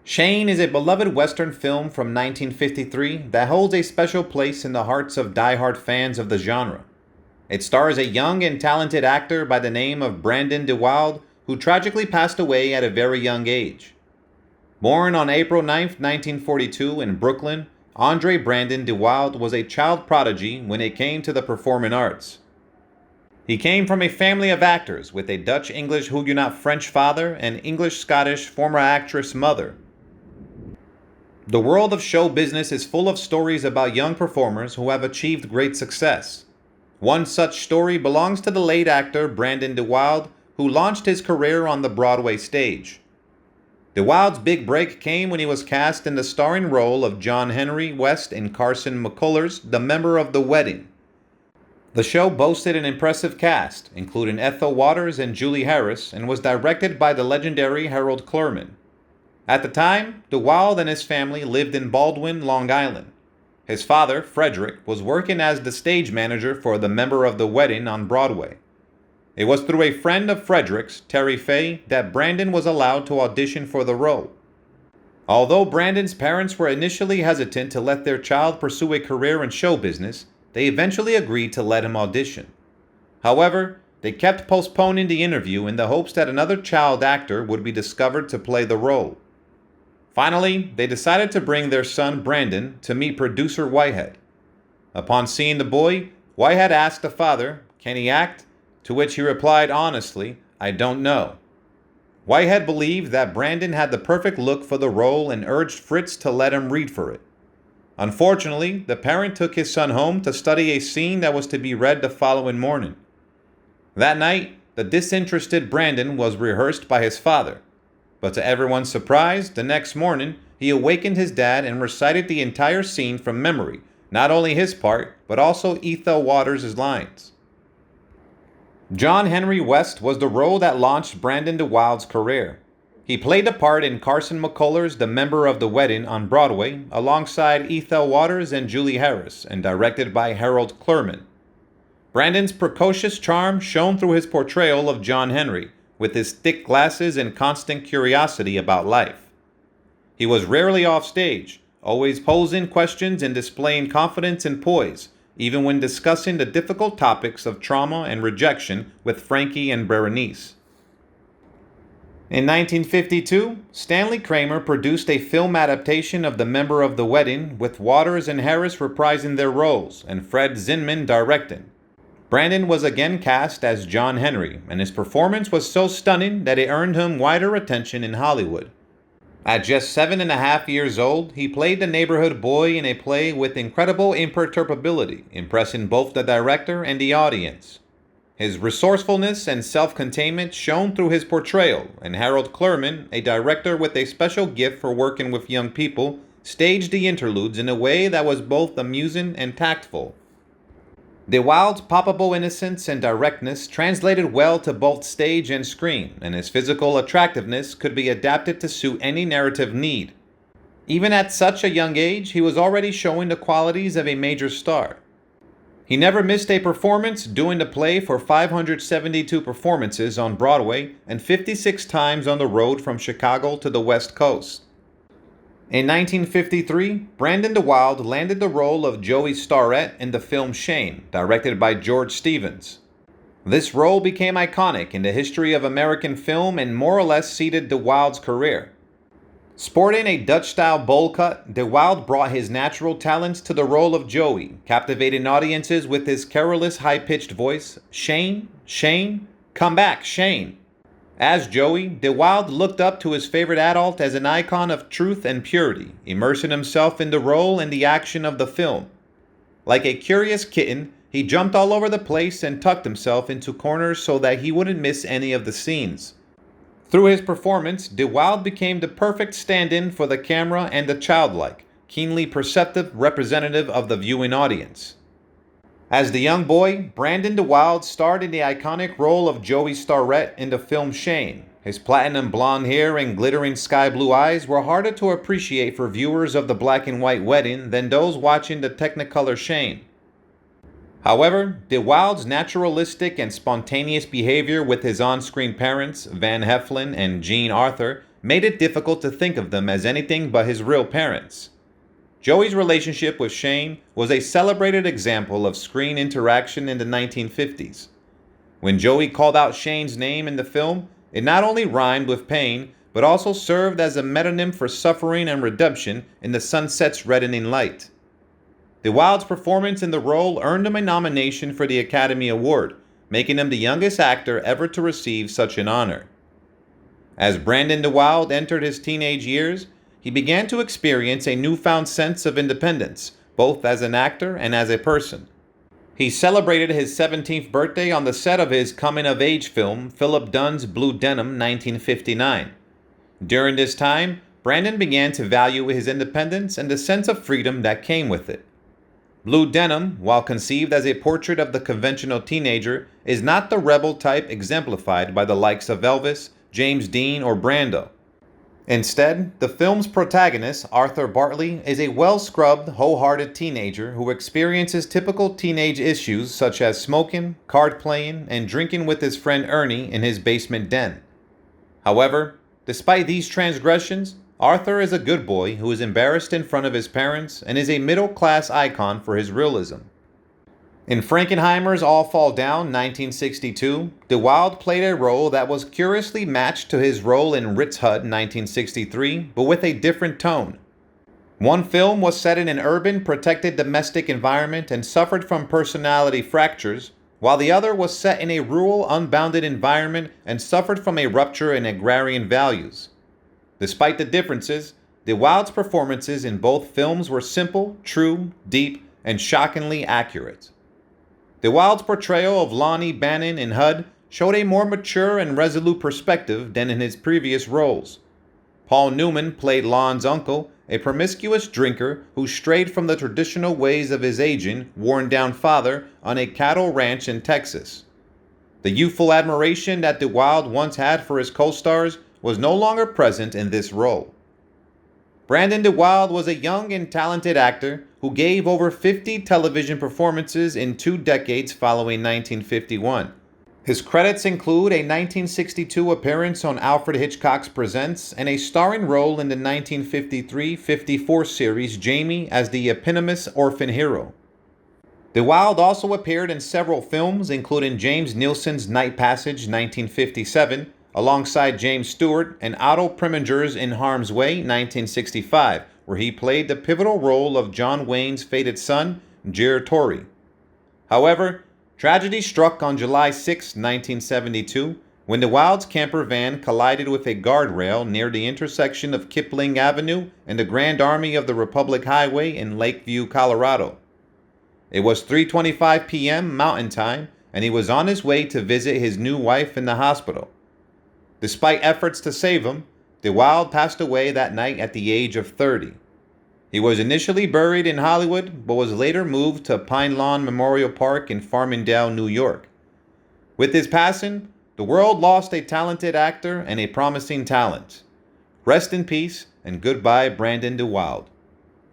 Shane is a beloved Western film from 1953 that holds a special place in the hearts of die-hard fans of the genre. It stars a young and talented actor by the name of Brandon deWilde, who tragically passed away at a very young age. Born on April 9, 1942 in Brooklyn, Andre Brandon deWilde was a child prodigy when it came to the performing arts. He came from a family of actors with a Dutch-English Huguenot-French father and English-Scottish former actress mother. The world of show business is full of stories about young performers who have achieved great success. One such story belongs to the late actor Brandon deWilde, who launched his career on the Broadway stage. deWilde's big break came when he was cast in the starring role of John Henry West in Carson McCullers' The Member of the Wedding. The show boasted an impressive cast, including Ethel Waters and Julie Harris, and was directed by the legendary Harold Clurman. At the time, deWilde and his family lived in Baldwin, Long Island. His father, Frederick, was working as the stage manager for The Member of the Wedding on Broadway. It was through a friend of Frederick's, Terry Fay, that Brandon was allowed to audition for the role. Although Brandon's parents were initially hesitant to let their child pursue a career in show business, they eventually agreed to let him audition. However, they kept postponing the interview in the hopes that another child actor would be discovered to play the role. Finally, they decided to bring their son Brandon to meet producer Whitehead. Upon seeing the boy, Whitehead asked the father, "Can he act?" To which he replied honestly, "I don't know." Whitehead believed that Brandon had the perfect look for the role and urged Fritz to let him read for it. Unfortunately, the parent took his son home to study a scene that was to be read the following morning. That night, the disinterested Brandon was rehearsed by his father. But to everyone's surprise, the next morning, he awakened his dad and recited the entire scene from memory, not only his part, but also Ethel Waters' lines. John Henry West was the role that launched Brandon deWilde's career. He played the part in Carson McCullers' The Member of the Wedding on Broadway, alongside Ethel Waters and Julie Harris, and directed by Harold Clurman. Brandon's precocious charm shone through his portrayal of John Henry, with his thick glasses and constant curiosity about life. He was rarely off stage, always posing questions and displaying confidence and poise, even when discussing the difficult topics of trauma and rejection with Frankie and Berenice. In 1952, Stanley Kramer produced a film adaptation of The Member of the Wedding, with Waters and Harris reprising their roles and Fred Zinman directing. Brandon was again cast as John Henry, and his performance was so stunning that it earned him wider attention in Hollywood. At just 7.5 years old, he played the neighborhood boy in a play with incredible imperturbability, impressing both the director and the audience. His resourcefulness and self-containment shone through his portrayal, and Harold Clurman, a director with a special gift for working with young people, staged the interludes in a way that was both amusing and tactful. deWilde's palpable innocence and directness translated well to both stage and screen, and his physical attractiveness could be adapted to suit any narrative need. Even at such a young age, he was already showing the qualities of a major star. He never missed a performance, doing the play for 572 performances on Broadway and 56 times on the road from Chicago to the West Coast. In 1953, Brandon deWilde landed the role of Joey Starrett in the film Shane, directed by George Stevens. This role became iconic in the history of American film and more or less seeded deWilde's career. Sporting a Dutch-style bowl cut, deWilde brought his natural talents to the role of Joey, captivating audiences with his querulous high-pitched voice, "Shane, Shane, come back, Shane." As Joey, deWilde looked up to his favorite adult as an icon of truth and purity, immersing himself in the role and the action of the film. Like a curious kitten, he jumped all over the place and tucked himself into corners so that he wouldn't miss any of the scenes. Through his performance, deWilde became the perfect stand-in for the camera and the childlike, keenly perceptive representative of the viewing audience. As the young boy, Brandon deWilde starred in the iconic role of Joey Starrett in the film Shane. His platinum blonde hair and glittering sky blue eyes were harder to appreciate for viewers of the black and white wedding than those watching the Technicolor Shane. However, deWilde's naturalistic and spontaneous behavior with his on-screen parents, Van Heflin and Jean Arthur, made it difficult to think of them as anything but his real parents. Joey's relationship with Shane was a celebrated example of screen interaction in the 1950s. When Joey called out Shane's name in the film, it not only rhymed with pain, but also served as a metonym for suffering and redemption in the sunset's reddening light. deWilde's performance in the role earned him a nomination for the Academy Award, making him the youngest actor ever to receive such an honor. As Brandon deWilde entered his teenage years, he began to experience a newfound sense of independence, both as an actor and as a person. He celebrated his 17th birthday on the set of his coming-of-age film, Philip Dunn's Blue Denim, 1959. During this time, Brandon began to value his independence and the sense of freedom that came with it. Blue Denim, while conceived as a portrait of the conventional teenager, is not the rebel type exemplified by the likes of Elvis, James Dean, or Brando. Instead, the film's protagonist, Arthur Bartley, is a well-scrubbed, wholehearted teenager who experiences typical teenage issues such as smoking, card playing, and drinking with his friend Ernie in his basement den. However, despite these transgressions, Arthur is a good boy who is embarrassed in front of his parents and is a middle-class icon for his realism. In Frankenheimer's All Fall Down, 1962, deWilde played a role that was curiously matched to his role in Ritz Hut, 1963, but with a different tone. One film was set in an urban, protected domestic environment and suffered from personality fractures, while the other was set in a rural, unbounded environment and suffered from a rupture in agrarian values. Despite the differences, deWilde's performances in both films were simple, true, deep, and shockingly accurate. deWilde's portrayal of Lonnie Bannon in HUD showed a more mature and resolute perspective than in his previous roles. Paul Newman played Lon's uncle, a promiscuous drinker who strayed from the traditional ways of his aging, worn-down father on a cattle ranch in Texas. The youthful admiration that deWilde once had for his co-stars was no longer present in this role. Brandon deWilde was a young and talented actor who gave over 50 television performances in 2 decades following 1951. His credits include a 1962 appearance on Alfred Hitchcock's Presents and a starring role in the 1953-54 series Jamie as the eponymous orphan hero. deWilde also appeared in several films, including James Nilsson's Night Passage, 1957, alongside James Stewart and Otto Preminger's In Harm's Way, 1965, where he played the pivotal role of John Wayne's fated son, Jer Torrey. However, tragedy struck on July 6, 1972, when deWilde's camper van collided with a guardrail near the intersection of Kipling Avenue and the Grand Army of the Republic Highway in Lakeview, Colorado. It was 3:25 p.m. Mountain Time, and he was on his way to visit his new wife in the hospital. Despite efforts to save him, deWilde passed away that night at the age of 30. He was initially buried in Hollywood, but was later moved to Pine Lawn Memorial Park in Farmingdale, New York. With his passing, the world lost a talented actor and a promising talent. Rest in peace, and goodbye, Brandon deWilde.